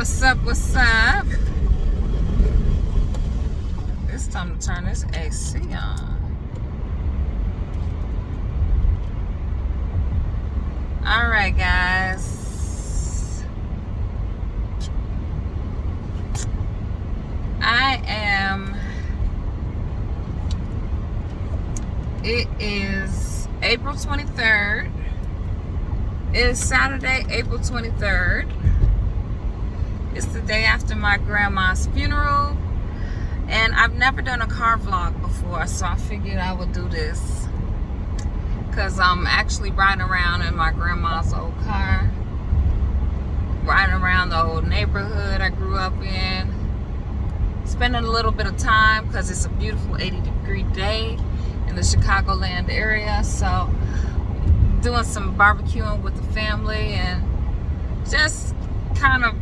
What's up? What's up? It's time to turn this AC on. Alright, guys. It is April 23rd. It is Saturday, April 23rd. It's the day after my grandma's funeral. And I've never done a car vlog before, so I figured I would do this. Because I'm actually riding around in my grandma's old car. Riding around the old neighborhood I grew up in. Spending a little bit of time because it's a beautiful 80-degree day in the Chicagoland area. So doing some barbecuing with the family and just kind of,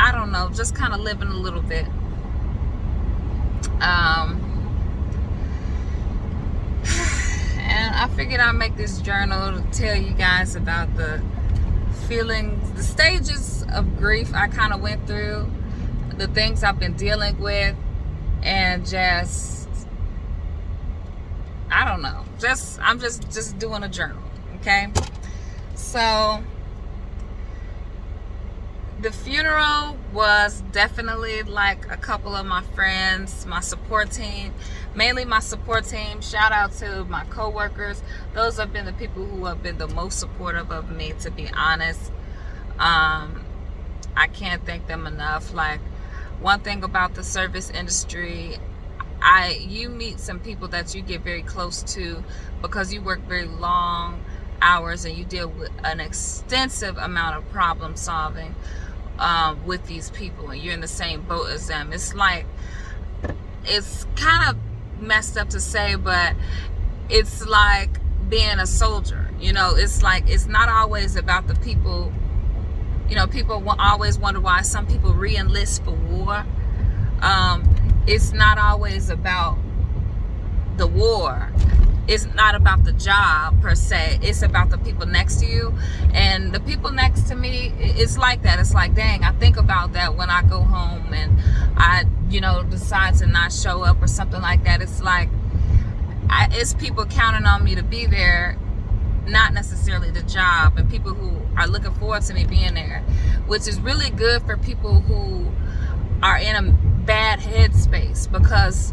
I don't know, just kind of living a little bit. And I figured I'd make this journal to tell you guys about the feelings, the stages of grief I kind of went through, the things I've been dealing with, and just, I don't know, I'm just doing a journal, okay? So the funeral was definitely like a couple of my friends, my support team, mainly my support team. Shout out to my co-workers. Those have been the people who have been the most supportive of me, to be honest. I can't thank them enough. Like, one thing about the service industry, you meet some people that you get very close to because you work very long hours and you deal with an extensive amount of problem solving with these people, and you're in the same boat as them. It's like, it's kind of messed up to say, but it's like being a soldier. You know, it's like, it's not always about the people. You know, people always wonder why some people re-enlist for war. It's not always about the war. It's not about the job per se. It's about the people next to you. And the people next to me, it's like that. It's like, dang, I think about that when I go home and I, decide to not show up or something like that. It's like, it's people counting on me to be there, not necessarily the job, and people who are looking forward to me being there, which is really good for people who are in a bad headspace. Because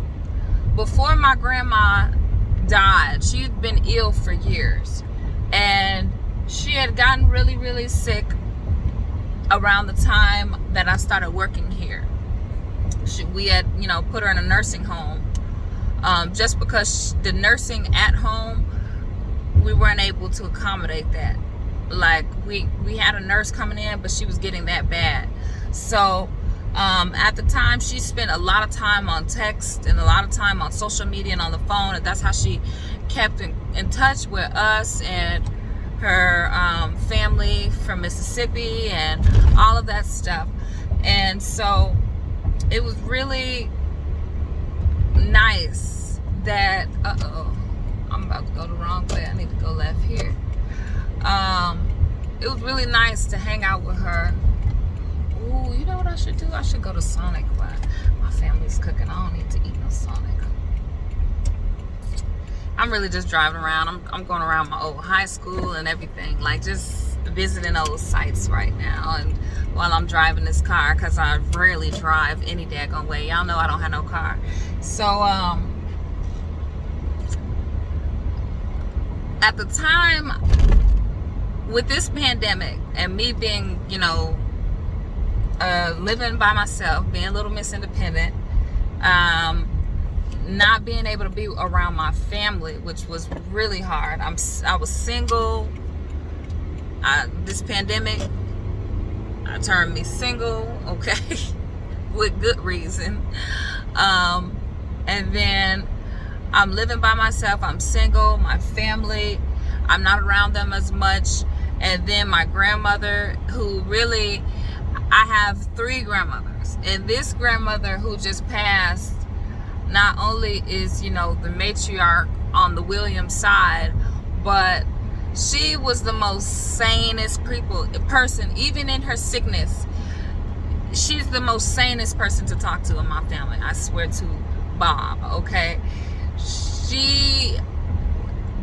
before my grandma died, she'd been ill for years, and she had gotten really, really sick around the time that I started working here. We had, put her in a nursing home, just because the nursing at home, we weren't able to accommodate that. Like, we had a nurse coming in, but she was getting that bad. So at the time, she spent a lot of time on text and a lot of time on social media and on the phone, and that's how she kept in touch with us and her family from Mississippi and all of that stuff. And so it was really nice that, I'm about to go the wrong way, I need to go left here. It was really nice to hang out with her. Ooh, you know what I should do? I should go to Sonic while my family's cooking. I don't need to eat no Sonic. I'm really just driving around. I'm going around my old high school and everything. Like, just visiting old sites right now. And while I'm driving this car, because I rarely drive any daggone way. Y'all know I don't have no car. So, at the time, with this pandemic and me being, living by myself, being a little Miss Independent, not being able to be around my family, which was really hard. I was single. This pandemic turned me single, okay, with good reason. And then I'm living by myself. I'm single. My family, I'm not around them as much. And then my grandmother, who really, I have 3 grandmothers, and this grandmother who just passed not only is, the matriarch on the Williams side, but she was the most sanest person, even in her sickness. she's the most sanest person to talk to in my family. I swear to Bob, okay? She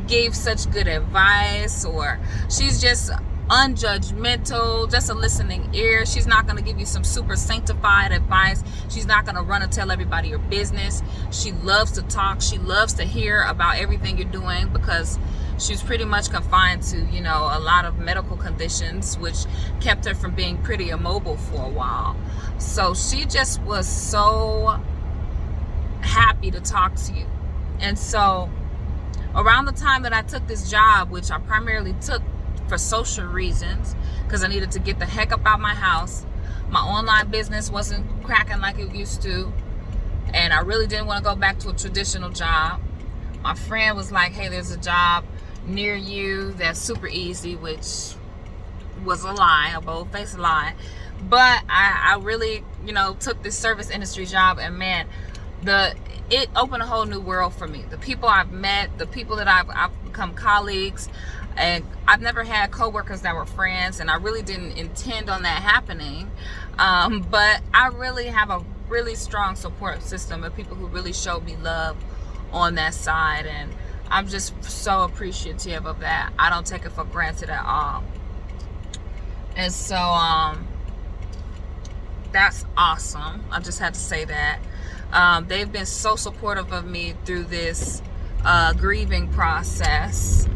gave such good advice, or she's just unjudgmental, just a listening ear. She's not going to give you some super sanctified advice. She's not going to run and tell everybody your business. She loves to talk. She loves to hear about everything you're doing, because she's pretty much confined to, you know, a lot of medical conditions, which kept her from being pretty immobile for a while. So she just was so happy to talk to you. And so around the time that I took this job, which I primarily took for social reasons, because I needed to get the heck up out my house. My online business wasn't cracking like it used to, and I really didn't want to go back to a traditional job. My friend was like, hey, there's a job near you that's super easy, which was a lie, a bold-faced lie. But I really, you know, took this service industry job, and man, it opened a whole new world for me. The people I've met, the people that I've become colleagues, and I've never had coworkers that were friends, and I really didn't intend on that happening. But I really have a really strong support system of people who really showed me love on that side, and I'm just so appreciative of that. I don't take it for granted at all. And so that's awesome. I just had to say that. They've been so supportive of me through this grieving process,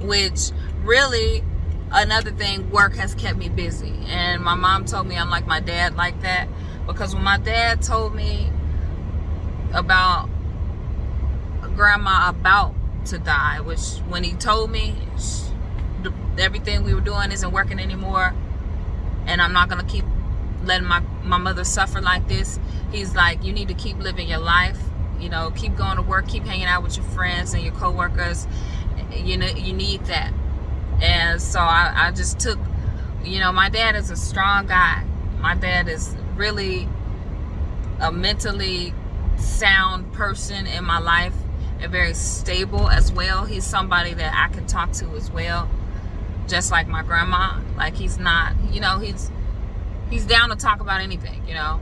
which really, another thing, work has kept me busy. And my mom told me I'm like my dad like that, because when my dad told me about grandma about to die, which when he told me everything we were doing isn't working anymore, and I'm not gonna keep letting my mother suffer like this, he's like, you need to keep living your life, you know, keep going to work, keep hanging out with your friends and your coworkers. You know, you need that. And so I just took, you know, my dad is a strong guy. My dad is really a mentally sound person in my life, and very stable as well. He's somebody that I can talk to as well, just like my grandma. Like, he's not, you know, he's down to talk about anything, you know.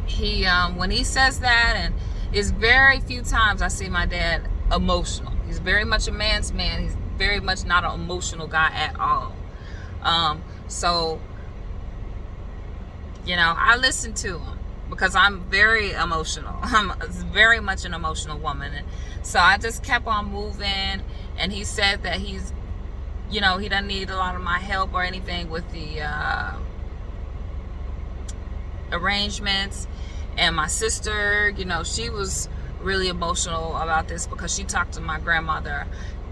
He when he says that, and it's very few times I see my dad emotional. He's very much a man's man. He's very much not an emotional guy at all. So, you know, I listen to him because I'm very emotional. I'm very much an emotional woman. And so I just kept on moving, and he said that he's, you know, he doesn't need a lot of my help or anything with the arrangements. And my sister, you know, she was really emotional about this, because she talked to my grandmother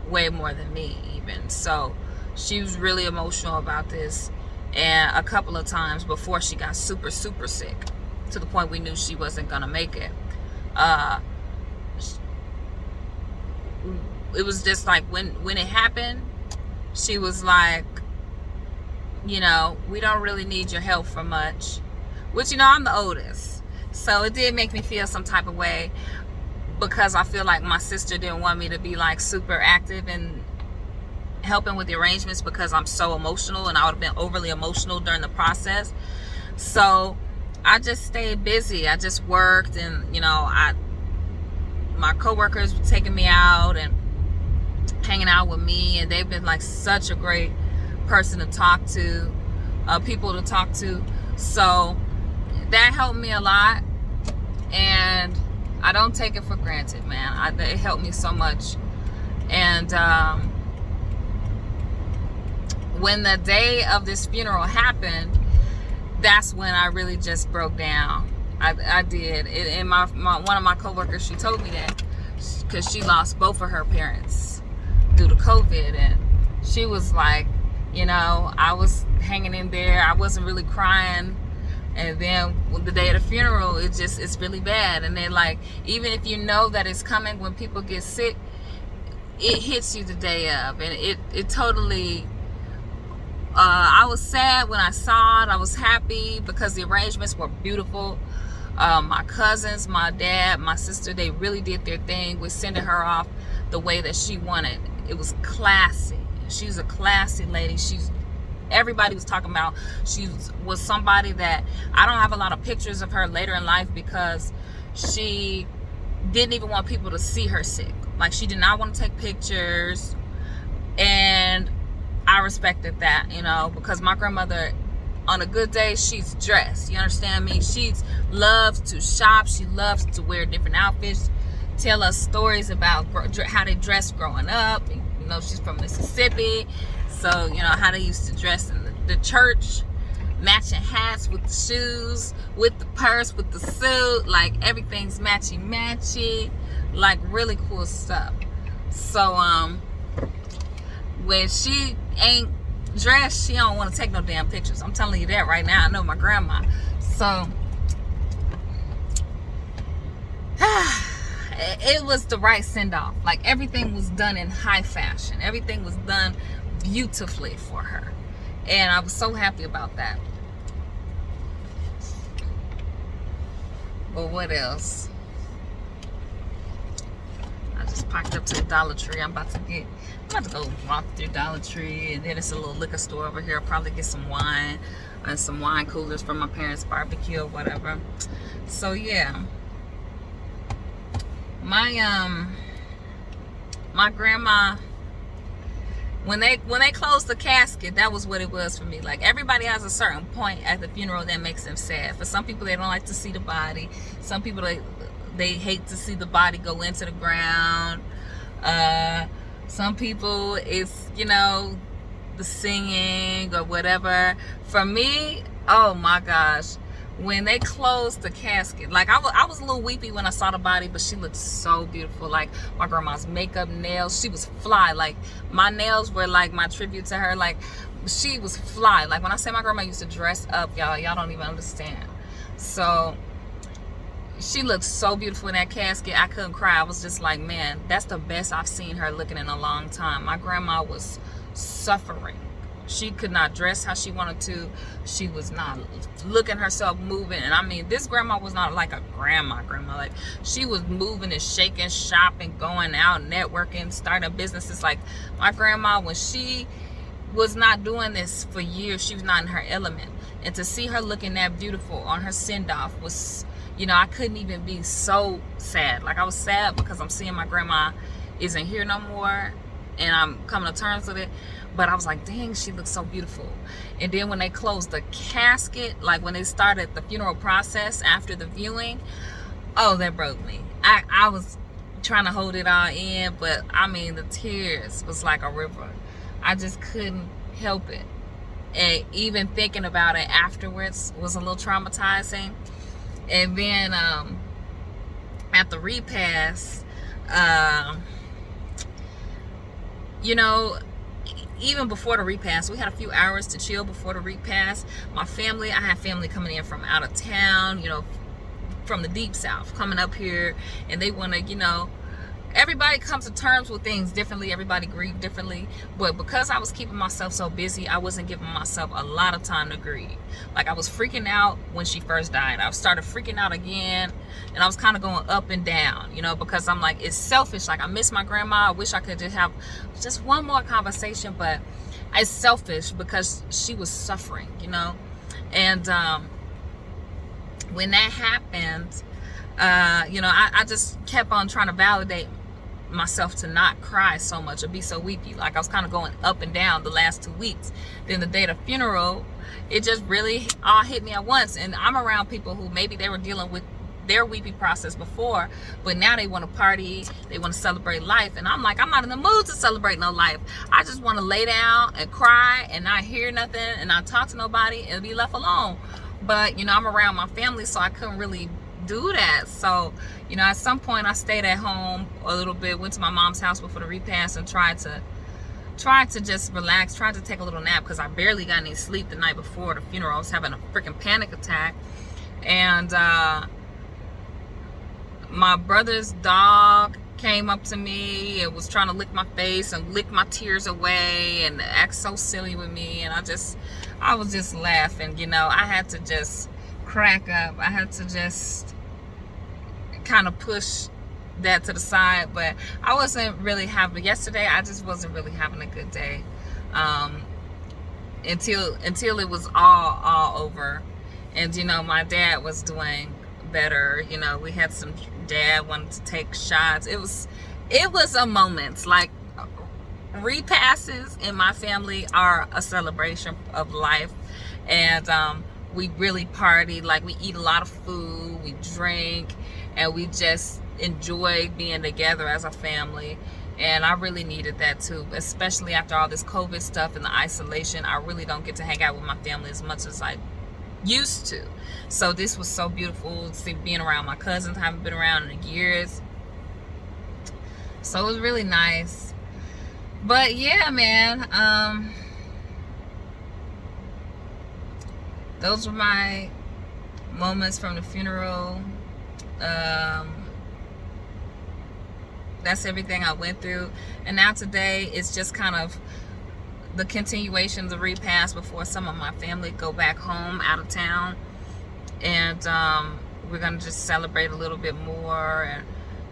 way more than me even. So she was really emotional about this, and a couple of times before she got super sick, to the point we knew she wasn't gonna make it. It was just like when it happened, she was like, you know, we don't really need your help for much, which, you know, I'm the oldest, so it did make me feel some type of way, because I feel like my sister didn't want me to be like super active in helping with the arrangements, because I'm so emotional, and I would have been overly emotional during the process. So I just stayed busy. I just worked, and, you know, my coworkers were taking me out and hanging out with me, and they've been like such a great person to talk to, people to talk to. So that helped me a lot, and I don't take it for granted, man. It helped me so much. And when the day of this funeral happened, that's when I really just broke down. I did. And one of my coworkers, she told me that, because she lost both of her parents due to COVID, and she was like, you know, I was hanging in there. I wasn't really crying. And then the day of the funeral, it's really bad. And then, like, even if you know that it's coming, when people get sick, it hits you the day of. And it totally, I was sad when I saw it. I was happy because the arrangements were beautiful. My cousins, my dad, my sister, they really did their thing with sending her off the way that she wanted. It was classy. She's a classy lady. She's everybody was talking about she was somebody that I don't have a lot of pictures of her later in life because she didn't even want people to see her sick. Like, she did not want to take pictures, and I respected that, you know, because my grandmother, on a good day, she's dressed. You understand me? She loves to shop. She loves to wear different outfits, tell us stories about how they dressed growing up. You know, she's from Mississippi, so, you know, how they used to dress in the church, matching hats with the shoes, with the purse, with the suit. Like, everything's matchy, like, really cool stuff. So, when she ain't dressed, she don't want to take no damn pictures. I'm telling you that right now. I know my grandma. So it was the right send-off. Like, everything was done in high fashion. Everything was done beautifully for her, and I was so happy about that. But what else? I just packed up to the Dollar Tree. I'm about to go walk through Dollar Tree, and then it's a little liquor store over here. I'll probably get some wine and some wine coolers from my parents' barbecue or whatever. So yeah, my grandma, when they closed the casket, that was what it was for me. Like, everybody has a certain point at the funeral that makes them sad. For some people, they don't like to see the body. Some people, they hate to see the body go into the ground. Some people, it's, you know, the singing or whatever. For me, oh my gosh, when they closed the casket, like, I was a little weepy when I saw the body, but she looked so beautiful. Like, my grandma's makeup, nails, she was fly. Like, my nails were like my tribute to her. Like, she was fly. Like, when I say my grandma used to dress up, y'all don't even understand. So she looked so beautiful in that casket. I couldn't cry. I was just like, man, that's the best I've seen her looking in a long time. My grandma was suffering. She could not dress how she wanted to. She was not looking herself moving. And I mean, this grandma was not like a grandma. Like, she was moving and shaking, shopping, going out, networking, starting businesses. Like, my grandma, when she was not doing this for years, she was not in her element. And to see her looking that beautiful on her send-off was, you know, I couldn't even be so sad. Like, I was sad because I'm seeing my grandma isn't here no more, and I'm coming to terms with it. But I was like, dang, she looks so beautiful. And then when they closed the casket, like when they started the funeral process after the viewing, oh, that broke me. I was trying to hold it all in, but I mean, the tears was like a river. I just couldn't help it. And even thinking about it afterwards was a little traumatizing. And then at the repast, you know, even before the repast, we had a few hours to chill before the repast. My family, I had family coming in from out of town, you know, from the deep south, coming up here, and they want to, you know, everybody comes to terms with things differently. Everybody grieve differently. But because I was keeping myself so busy, I wasn't giving myself a lot of time to grieve. Like, I was freaking out when she first died. I started freaking out again, and I was kind of going up and down, you know, because I'm like, it's selfish. Like, I miss my grandma. I wish I could just have just one more conversation, but it's selfish because she was suffering, you know. And when that happened, you know, I just kept on trying to validate myself to not cry so much or be so weepy. Like, I was kind of going up and down the last 2 weeks. Then the day of the funeral, it just really all hit me at once. And I'm around people who maybe they were dealing with their weepy process before, but now they want to party, they want to celebrate life. And I'm like, I'm not in the mood to celebrate no life. I just want to lay down and cry and not hear nothing and not talk to nobody and be left alone. But, you know, I'm around my family, so I couldn't really do that. So, you know, at some point I stayed at home a little bit, went to my mom's house before the repast and tried to just relax, tried to take a little nap because I barely got any sleep the night before the funeral. I was having a freaking panic attack. And my brother's dog came up to me and was trying to lick my face and lick my tears away and act so silly with me. And I was just laughing, you know. I had to just crack up. I had to just kind of push that to the side. But I wasn't really having, yesterday I just wasn't really having a good day. until it was all over. And you know, my dad was doing better. You know, we had some, dad wanted to take shots. It was a moment. Like, repasses in my family are a celebration of life. And we really party. Like, we eat a lot of food, we drink, and we just enjoy being together as a family. And I really needed that too, especially after all this COVID stuff and the isolation. I really don't get to hang out with my family as much as I used to. So this was so beautiful, see, being around my cousins. I haven't been around in years, so it was really nice. But yeah, man, those were my moments from the funeral. That's everything I went through. And now today is just kind of the continuation, the repast before some of my family go back home out of town. And we're gonna just celebrate a little bit more. And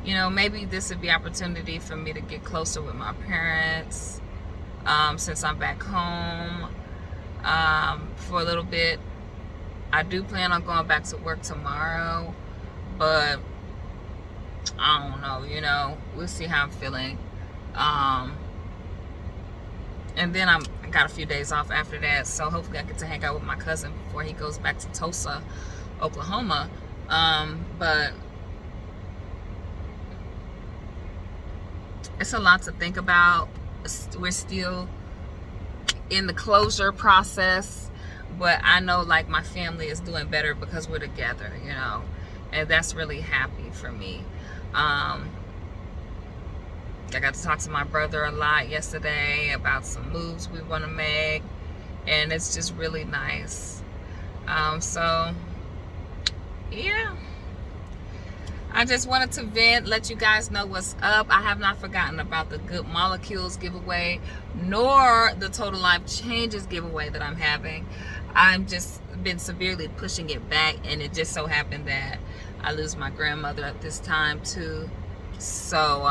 you know, maybe this would be opportunity for me to get closer with my parents, since I'm back home for a little bit. I do plan on going back to work tomorrow, but I don't know, you know, we'll see how I'm feeling. And then I got a few days off after that, so hopefully I get to hang out with my cousin before he goes back to Tulsa, Oklahoma. But it's a lot to think about. We're still in the closure process, but I know, like, my family is doing better because we're together, you know, and that's really happy for me. I got to talk to my brother a lot yesterday about some moves we want to make, and it's just really nice. So yeah, I just wanted to vent, let you guys know what's up. I have not forgotten about the Good Molecules giveaway, nor the Total Life Changes giveaway that I'm having. I've just been severely pushing it back, and it just so happened that I lose my grandmother at this time too. So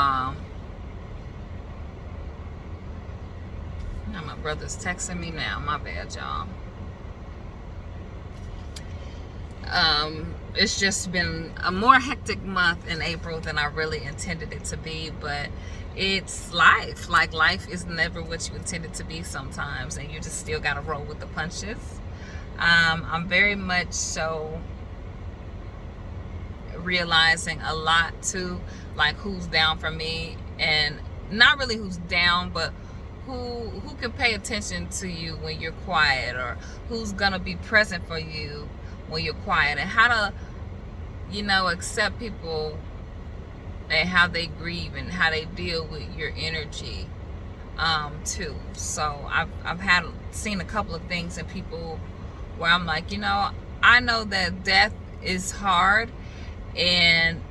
now my brother's texting me now. My bad, y'all. It's just been a more hectic month in April than I really intended it to be, but it's life. Like, life is never what you intend it to be sometimes, and you just still gotta roll with the punches. I'm very much so realizing a lot too, like, who's down for me, and not really who's down, but who can pay attention to you when you're quiet, or who's gonna be present for you when you're quiet, and how to, you know, accept people and how they grieve and how they deal with your energy too. So I've seen a couple of things in people where I'm like, you know, I know that death is hard, and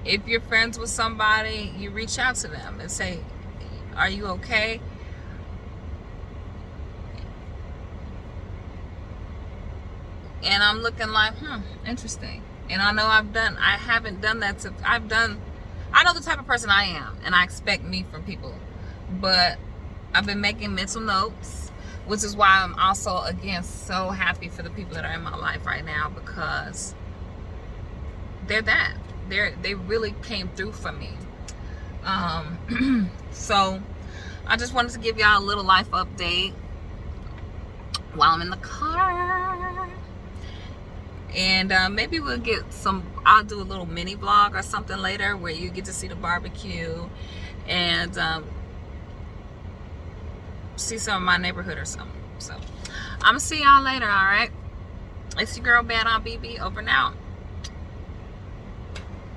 if you're friends with somebody, you reach out to them and say, are you okay? And I'm looking like, interesting. And I know I haven't done that I know the type of person I am, and I expect me from people. But I've been making mental notes, which is why I'm also, again, so happy for the people that are in my life right now, because they really came through for me. So I just wanted to give y'all a little life update while I'm in the car. And maybe we'll get I'll do a little mini vlog or something later where you get to see the barbecue and see some of my neighborhood or something. So I'm gonna see y'all later, all right? It's your girl Bad on BB, over and out.